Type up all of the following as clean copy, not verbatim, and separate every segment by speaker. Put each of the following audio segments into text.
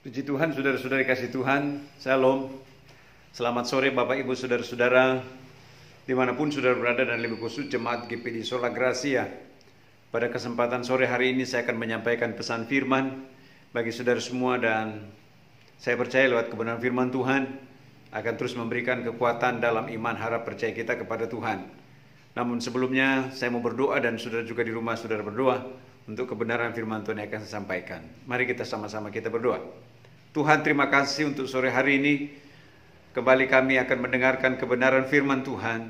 Speaker 1: Puji Tuhan, saudara-saudari kasih Tuhan, Shalom. Selamat sore Bapak Ibu saudara-saudara, dimanapun saudara berada, dan lebih khusus Jemaat GPD Sola Gracia. Pada kesempatan sore hari ini saya akan menyampaikan pesan firman bagi saudara semua, dan saya percaya lewat kebenaran firman Tuhan akan terus memberikan kekuatan dalam iman, harap, percaya kita kepada Tuhan. Namun sebelumnya saya mau berdoa, dan saudara juga di rumah saudara berdoa untuk kebenaran firman Tuhan yang akan saya sampaikan. Mari kita sama-sama kita berdoa. Tuhan, terima kasih untuk sore hari ini. Kembali kami akan mendengarkan kebenaran firman Tuhan.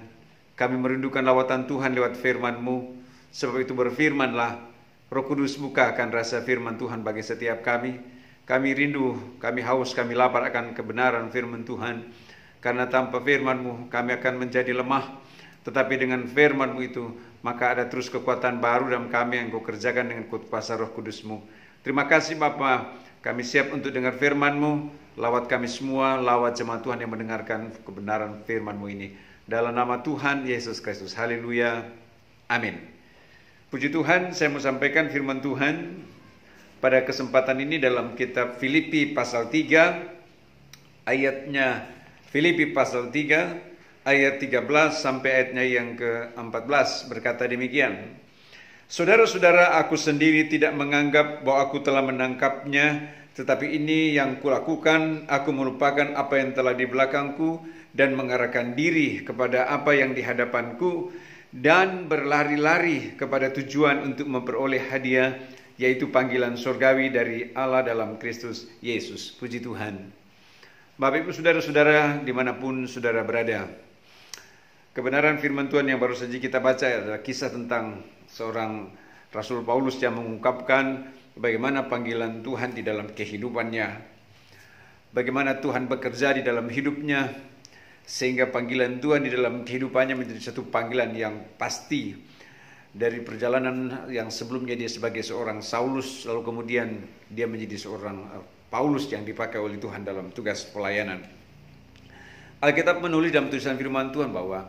Speaker 1: Kami merindukan lawatan Tuhan lewat firman-Mu. Sebab itu berfirmanlah, Roh Kudus bukakan rasa firman Tuhan bagi setiap kami. Kami rindu, kami haus, kami lapar akan kebenaran firman Tuhan. Karena tanpa firman-Mu kami akan menjadi lemah. Tetapi dengan firman-Mu itu, maka ada terus kekuatan baru dalam kami yang Kau kerjakan dengan kuasa Roh Kudus-Mu. Terima kasih Bapa. Kami siap untuk dengar firman-Mu. Lawat kami semua, lawat jemaat Tuhan yang mendengarkan kebenaran firman-Mu ini. Dalam nama Tuhan Yesus Kristus. Haleluya. Amin. Puji Tuhan, saya mau sampaikan firman Tuhan pada kesempatan ini dalam kitab Filipi pasal 3. Ayatnya Filipi pasal 3, ayat 13 sampai ayatnya yang ke-14. Berkata demikian. Saudara-saudara, aku sendiri tidak menganggap bahwa aku telah menangkapnya, tetapi ini yang kulakukan, aku melupakan apa yang telah di belakangku dan mengarahkan diri kepada apa yang di hadapanku, dan berlari-lari kepada tujuan untuk memperoleh hadiah, yaitu panggilan surgawi dari Allah dalam Kristus Yesus. Puji Tuhan. Bapak Ibu saudara-saudara dimanapun saudara berada, kebenaran firman Tuhan yang baru saja kita baca adalah kisah tentang seorang Rasul Paulus yang mengungkapkan bagaimana panggilan Tuhan di dalam kehidupannya, bagaimana Tuhan bekerja di dalam hidupnya, sehingga panggilan Tuhan di dalam kehidupannya menjadi satu panggilan yang pasti. Dari perjalanan yang sebelumnya dia sebagai seorang Saulus, lalu kemudian dia menjadi seorang Paulus yang dipakai oleh Tuhan dalam tugas pelayanan. Alkitab menulis dalam tulisan firman Tuhan bahwa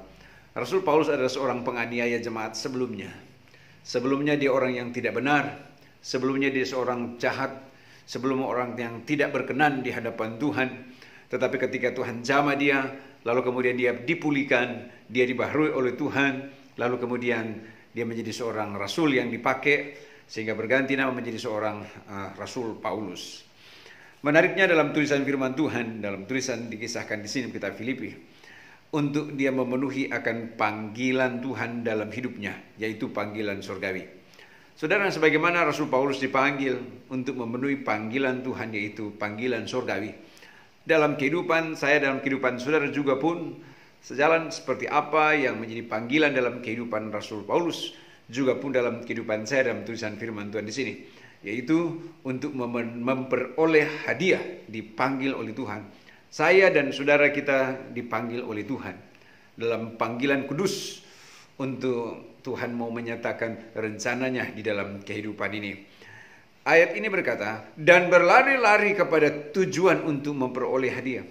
Speaker 1: Rasul Paulus adalah seorang penganiaya jemaat sebelumnya. Sebelumnya dia orang yang tidak benar. Sebelumnya dia seorang jahat. Sebelum orang yang tidak berkenan di hadapan Tuhan. Tetapi ketika Tuhan jamah dia, lalu kemudian dia dipulihkan, dia dibaharui oleh Tuhan, lalu kemudian dia menjadi seorang rasul yang dipakai, sehingga berganti nama menjadi seorang Rasul Paulus. Menariknya dalam tulisan firman Tuhan, dalam tulisan dikisahkan di sini kitab Filipi, untuk dia memenuhi akan panggilan Tuhan dalam hidupnya, yaitu panggilan surgawi. Saudara, sebagaimana Rasul Paulus dipanggil untuk memenuhi panggilan Tuhan, yaitu panggilan surgawi. Dalam kehidupan saya, dalam kehidupan saudara juga pun, sejalan seperti apa yang menjadi panggilan dalam kehidupan Rasul Paulus, juga pun dalam kehidupan saya dalam tulisan firman Tuhan di sini, yaitu untuk memperoleh hadiah, dipanggil oleh Tuhan. Saya dan saudara kita dipanggil oleh Tuhan dalam panggilan kudus untuk Tuhan mau menyatakan rencananya di dalam kehidupan ini. Ayat ini berkata, dan berlari-lari kepada tujuan untuk memperoleh hadiah.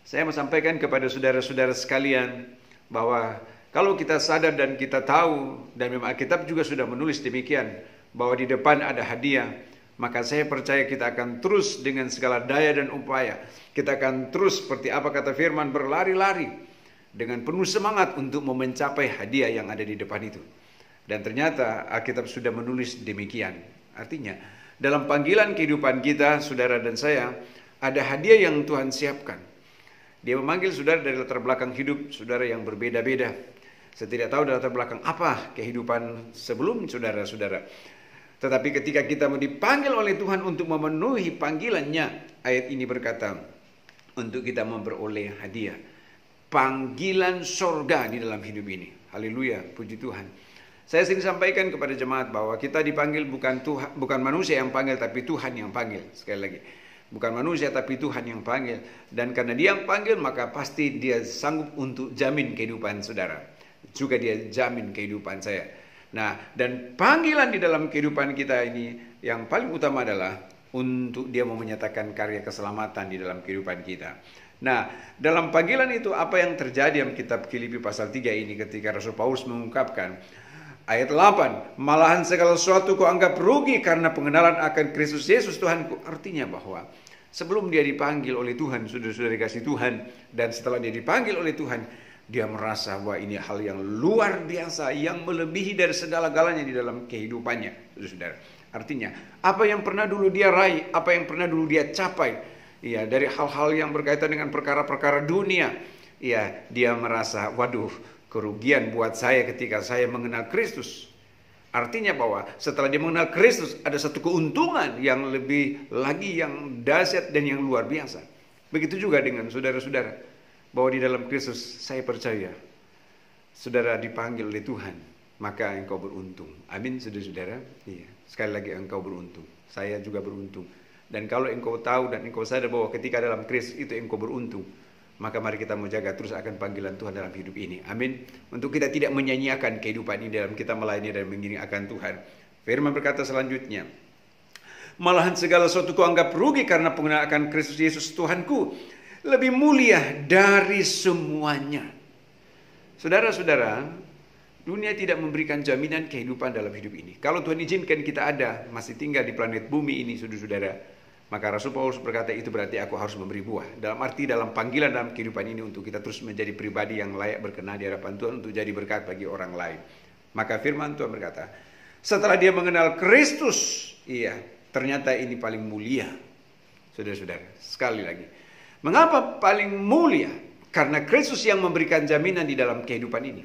Speaker 1: Saya mau sampaikan kepada saudara-saudara sekalian bahwa kalau kita sadar dan kita tahu, dan memang Alkitab juga sudah menulis demikian, bahwa di depan ada hadiah, maka saya percaya kita akan terus dengan segala daya dan upaya. Kita akan terus seperti apa kata firman, berlari-lari dengan penuh semangat untuk mencapai hadiah yang ada di depan itu. Dan ternyata Alkitab sudah menulis demikian. Artinya dalam panggilan kehidupan kita, saudara dan saya, ada hadiah yang Tuhan siapkan. Dia memanggil saudara dari latar belakang hidup saudara yang berbeda-beda. Saya tidak tahu dari latar belakang apa kehidupan sebelum saudara-saudara. Tetapi ketika kita mau dipanggil oleh Tuhan untuk memenuhi panggilannya, ayat ini berkata, untuk kita memperoleh hadiah, panggilan sorga di dalam hidup ini. Haleluya, puji Tuhan. Saya sering sampaikan kepada jemaat bahwa kita dipanggil bukan manusia yang panggil, tapi Tuhan yang panggil. Sekali lagi, bukan manusia tapi Tuhan yang panggil. Dan karena dia yang panggil, maka pasti dia sanggup untuk jamin kehidupan saudara. Juga dia jamin kehidupan saya. Nah, dan panggilan di dalam kehidupan kita ini yang paling utama adalah untuk dia mau menyatakan karya keselamatan di dalam kehidupan kita. Nah, dalam panggilan itu apa yang terjadi dalam kitab Filipi pasal 3 ini ketika Rasul Paulus mengungkapkan ayat 8, malahan segala sesuatu ku anggap rugi karena pengenalan akan Kristus Yesus Tuhanku. Artinya bahwa Sebelum dia dipanggil oleh Tuhan, saudara-saudara kasih Tuhan, dan setelah dia dipanggil oleh Tuhan, dia merasa bahwa ini hal yang luar biasa, yang melebihi dari segala-galanya di dalam kehidupannya, saudara. Artinya, apa yang pernah dulu dia raih, apa yang pernah dulu dia capai, ya, dari hal-hal yang berkaitan dengan perkara-perkara dunia, ya, dia merasa, waduh, kerugian buat saya ketika saya mengenal Kristus. Artinya bahwa setelah dia mengenal Kristus, ada satu keuntungan yang lebih lagi, yang dahsyat dan yang luar biasa. Begitu juga dengan saudara-saudara, bahwa di dalam Kristus saya percaya, saudara dipanggil oleh Tuhan, maka engkau beruntung. Amin, saudara-saudara. Iya, sekali lagi engkau beruntung. Saya juga beruntung. Dan kalau engkau tahu dan engkau sadar bahwa ketika dalam Kristus itu engkau beruntung, maka mari kita menjaga terus akan panggilan Tuhan dalam hidup ini. Amin. Untuk kita tidak menyanyiakan kehidupan ini dalam kita melayani dan mengiring akan Tuhan. Firman berkata selanjutnya, malahan segala sesuatu kuanggap rugi karena pengenalan akan Kristus Yesus Tuhanku, lebih mulia dari semuanya. Saudara-saudara, dunia tidak memberikan jaminan kehidupan dalam hidup ini. Kalau Tuhan izinkan kita ada, masih tinggal di planet bumi ini, saudara-saudara, maka Rasul Paulus berkata itu berarti aku harus memberi buah. Dalam arti dalam panggilan dalam kehidupan ini untuk kita terus menjadi pribadi yang layak berkenan di hadapan Tuhan, untuk jadi berkat bagi orang lain. Maka firman Tuhan berkata, setelah dia mengenal Kristus, iya, ternyata ini paling mulia. Saudara-saudara, sekali lagi. Mengapa paling mulia? Karena Kristus yang memberikan jaminan di dalam kehidupan ini.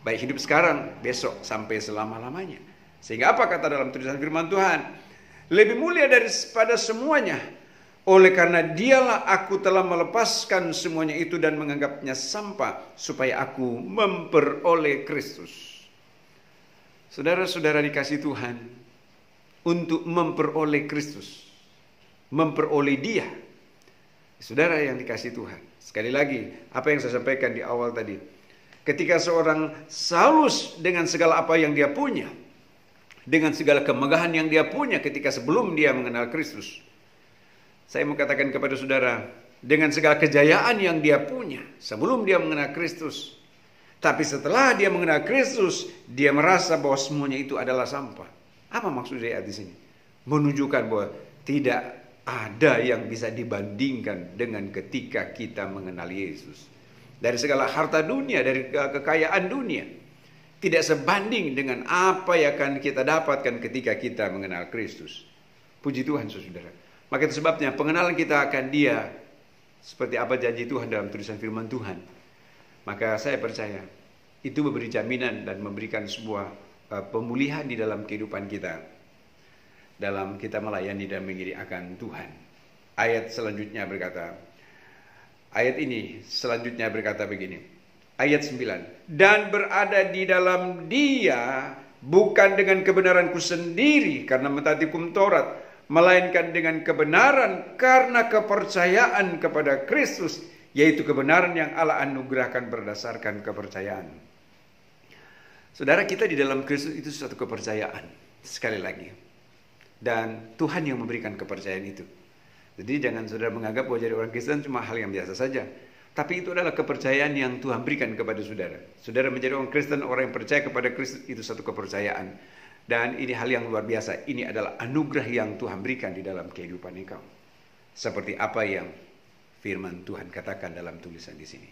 Speaker 1: Baik hidup sekarang, besok, sampai selama-lamanya. Sehingga apa kata dalam tulisan firman Tuhan? Lebih mulia daripada semuanya. Oleh karena dialah aku telah melepaskan semuanya itu dan menganggapnya sampah, supaya aku memperoleh Kristus. Saudara-saudara dikasih Tuhan, untuk memperoleh Kristus, memperoleh Dia. Saudara yang dikasih Tuhan, sekali lagi, apa yang saya sampaikan di awal tadi. Ketika seorang Saulus dengan segala apa yang dia punya, dengan segala kemegahan yang dia punya ketika sebelum dia mengenal Kristus. Saya mau katakan kepada saudara, dengan segala kejayaan yang dia punya sebelum dia mengenal Kristus, tapi setelah dia mengenal Kristus, dia merasa bahwa semuanya itu adalah sampah. Apa maksud dia di sini? Menunjukkan bahwa tidak ada yang bisa dibandingkan dengan ketika kita mengenal Yesus. Dari segala harta dunia, dari kekayaan dunia, tidak sebanding dengan apa yang akan kita dapatkan ketika kita mengenal Kristus. Puji Tuhan, saudara. Maka itu sebabnya pengenalan kita akan Dia, seperti apa janji Tuhan dalam tulisan firman Tuhan. Maka saya percaya, itu memberi jaminan dan memberikan sebuah pemulihan di dalam kehidupan kita, dalam kita melayani dan mengiring akan Tuhan. Ayat selanjutnya berkata, ayat ini selanjutnya berkata begini. Ayat 9. Dan berada di dalam Dia bukan dengan kebenaranku sendiri karena mentaati hukum Taurat, melainkan dengan kebenaran karena kepercayaan kepada Kristus, yaitu kebenaran yang Allah anugerahkan berdasarkan kepercayaan. Saudara, kita di dalam Kristus itu suatu kepercayaan. Sekali lagi. Dan Tuhan yang memberikan kepercayaan itu. Jadi jangan saudara menganggap bahwa jadi orang Kristen cuma hal yang biasa saja. Tapi itu adalah kepercayaan yang Tuhan berikan kepada saudara. Saudara menjadi orang Kristen, orang yang percaya kepada Kristus, itu satu kepercayaan. Dan ini hal yang luar biasa. Ini adalah anugerah yang Tuhan berikan di dalam kehidupan engkau. Seperti apa yang firman Tuhan katakan dalam tulisan di sini.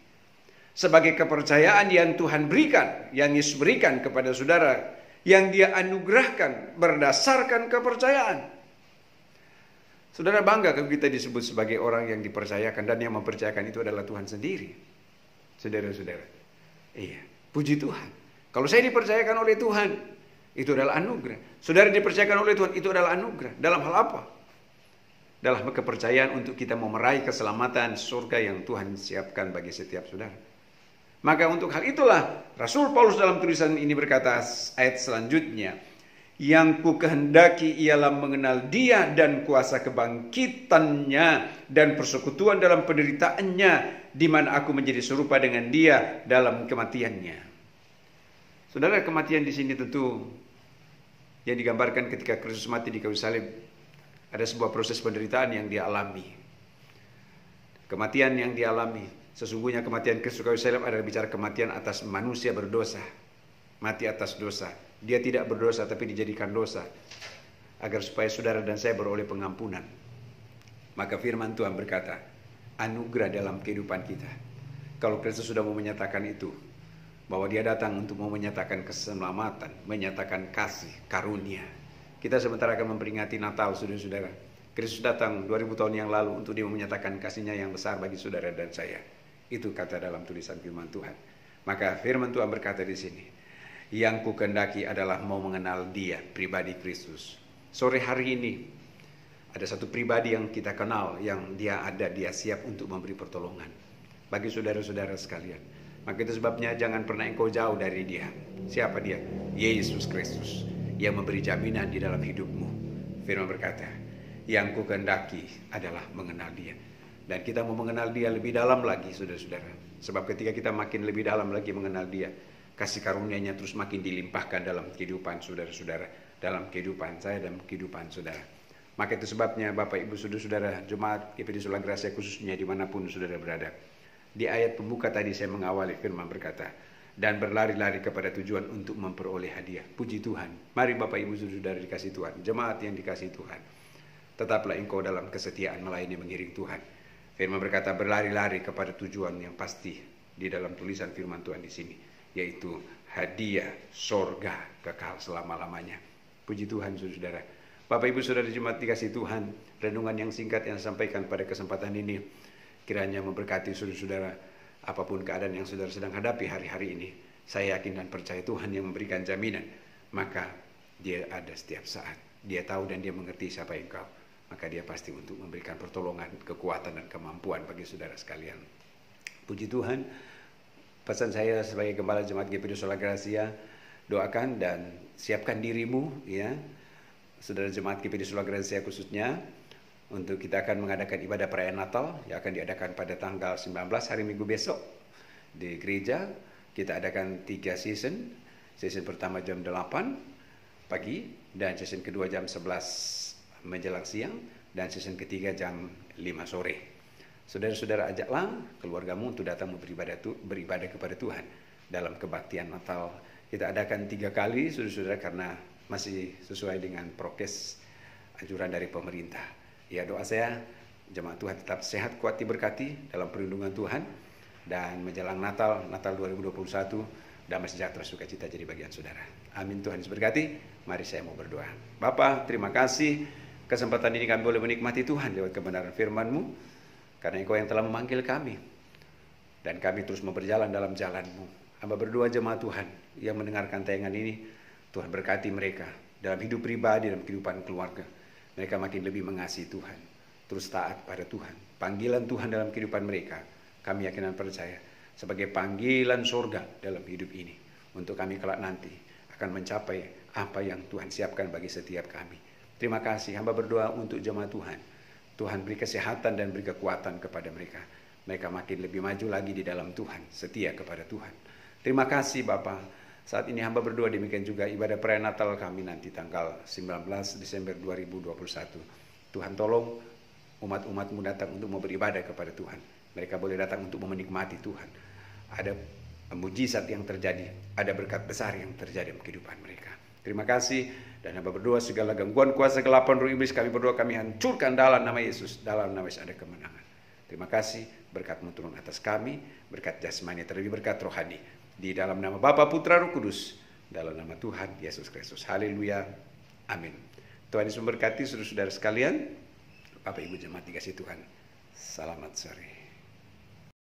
Speaker 1: Sebagai kepercayaan yang Tuhan berikan, yang Yesus berikan kepada saudara, yang Dia anugerahkan berdasarkan kepercayaan. Saudara, bangga kalau kita disebut sebagai orang yang dipercayakan, dan yang mempercayakan itu adalah Tuhan sendiri. Saudara-saudara. Iya, puji Tuhan. Kalau saya dipercayakan oleh Tuhan, itu adalah anugerah. Saudara dipercayakan oleh Tuhan, itu adalah anugerah. Dalam hal apa? Dalam kepercayaan untuk kita mau meraih keselamatan surga yang Tuhan siapkan bagi setiap saudara. Maka untuk hal itulah Rasul Paulus dalam tulisan ini berkata, ayat selanjutnya, yang ku kehendaki ialah mengenal Dia dan kuasa kebangkitannya dan persekutuan dalam penderitaannya, di mana aku menjadi serupa dengan Dia dalam kematiannya. Saudara, kematian di sini tentu yang digambarkan ketika Kristus mati di kayu salib, ada sebuah proses penderitaan yang Dia alami. Kematian yang dialami, sesungguhnya kematian Kristus kayu salib adalah bicara kematian atas manusia berdosa, mati atas dosa. Dia tidak berdosa tapi dijadikan dosa, agar supaya saudara dan saya beroleh pengampunan. Maka firman Tuhan berkata, anugerah dalam kehidupan kita. Kalau Kristus sudah mau menyatakan itu, bahwa dia datang untuk mau menyatakan keselamatan, menyatakan kasih, karunia. Kita sebentar akan memperingati Natal, saudara-saudara. Kristus datang 2000 tahun yang lalu untuk dia menyatakan kasihnya yang besar bagi saudara dan saya. Itu kata dalam tulisan firman Tuhan. Maka firman Tuhan berkata di sini, yang ku kehendaki adalah mau mengenal dia, pribadi Kristus. Sore hari ini ada satu pribadi yang kita kenal, yang dia siap untuk memberi pertolongan bagi saudara-saudara sekalian. Maka itu sebabnya jangan pernah engkau jauh dari dia. Siapa dia? Yesus Kristus, yang memberi jaminan di dalam hidupmu. Firman berkata, yang ku kehendaki adalah mengenal dia. Dan kita mau mengenal dia lebih dalam lagi, saudara-saudara. Sebab ketika kita makin lebih dalam lagi mengenal dia, kasih karunia-Nya terus makin dilimpahkan dalam kehidupan saudara-saudara, dalam kehidupan saya, dalam kehidupan saudara. Maka itu sebabnya Bapak Ibu saudara-saudara, Jemaat GPD Sola Gracia khususnya dimanapun saudara berada. Di ayat pembuka tadi saya mengawali firman berkata, dan berlari-lari kepada tujuan untuk memperoleh hadiah. Puji Tuhan. Mari Bapak Ibu saudara dikasih Tuhan, jemaat yang dikasih Tuhan, tetaplah engkau dalam kesetiaan melayani mengiring Tuhan. Firman berkata berlari-lari kepada tujuan yang pasti di dalam tulisan firman Tuhan di sini, yaitu hadiah sorga kekal selama-lamanya. Puji Tuhan saudara. Bapak Ibu saudara jemaat dikasih Tuhan, renungan yang singkat yang sampaikan pada kesempatan ini kiranya memberkati saudara-saudara apapun keadaan yang saudara sedang hadapi hari-hari ini. Saya yakin dan percaya Tuhan yang memberikan jaminan, maka dia ada setiap saat. Dia tahu dan dia mengerti siapa engkau. Maka dia pasti untuk memberikan pertolongan, kekuatan dan kemampuan bagi saudara sekalian. Puji Tuhan. Pesan saya sebagai gembala Jemaat GPD Sola Gracia, doakan dan siapkan dirimu, ya, saudara Jemaat GPD Sola Gracia khususnya, untuk kita akan mengadakan ibadah perayaan Natal yang akan diadakan pada tanggal 19 hari Minggu besok di gereja. Kita adakan 3 season. Season pertama jam 8 pagi, dan season kedua jam 11 menjelang siang, dan season ketiga jam 5 sore. Saudara-saudara, ajaklah keluargamu untuk datang beribadah kepada Tuhan dalam kebaktian Natal. Kita adakan 3 kali, saudara-saudara, karena masih sesuai dengan prokes anjuran dari pemerintah. Ya, doa saya jemaat Tuhan tetap sehat, kuat, diberkati dalam perlindungan Tuhan, dan menjelang Natal 2021 damai sejahtera sukacita jadi bagian saudara. Amin. Tuhan Yesus berkati. Mari saya mau berdoa. Bapa, terima kasih kesempatan ini kami boleh menikmati Tuhan lewat kebenaran firman-Mu, karena Engkau yang telah memanggil kami, dan kami terus berjalan dalam jalan-Mu. Hamba berdoa jemaat Tuhan yang mendengarkan tayangan ini, Tuhan berkati mereka dalam hidup pribadi, dalam kehidupan keluarga. Mereka makin lebih mengasihi Tuhan, terus taat pada Tuhan. Panggilan Tuhan dalam kehidupan mereka, kami yakin dan percaya, sebagai panggilan surga dalam hidup ini, untuk kami kelak nanti akan mencapai apa yang Tuhan siapkan bagi setiap kami. Terima kasih. Hamba berdoa untuk jemaat Tuhan. Tuhan beri kesehatan dan beri kekuatan kepada mereka. Mereka makin lebih maju lagi di dalam Tuhan, setia kepada Tuhan. Terima kasih Bapa. Saat ini hamba berdoa demikian juga ibadah perayaan Natal kami nanti tanggal 19 Desember 2021. Tuhan tolong umat-umat-Mu datang untuk mau beribadah kepada Tuhan. Mereka boleh datang untuk menikmati Tuhan. Ada mujizat yang terjadi, ada berkat besar yang terjadi dalam kehidupan mereka. Terima kasih, dan hamba berdoa segala gangguan kuasa kegelapan roh iblis kami berdoa kami hancurkan dalam nama Yesus. Dalam nama Yesus ada kemenangan. Terima kasih, berkat-Mu turun atas kami, berkat jasmani terlebih berkat rohani. Di dalam nama Bapa, Putra, Roh Kudus, dalam nama Tuhan Yesus Kristus. Haleluya. Amin. Tuhan Yesus memberkati saudara-saudara sekalian. Bapak Ibu jemaat dikasih Tuhan. Selamat sore.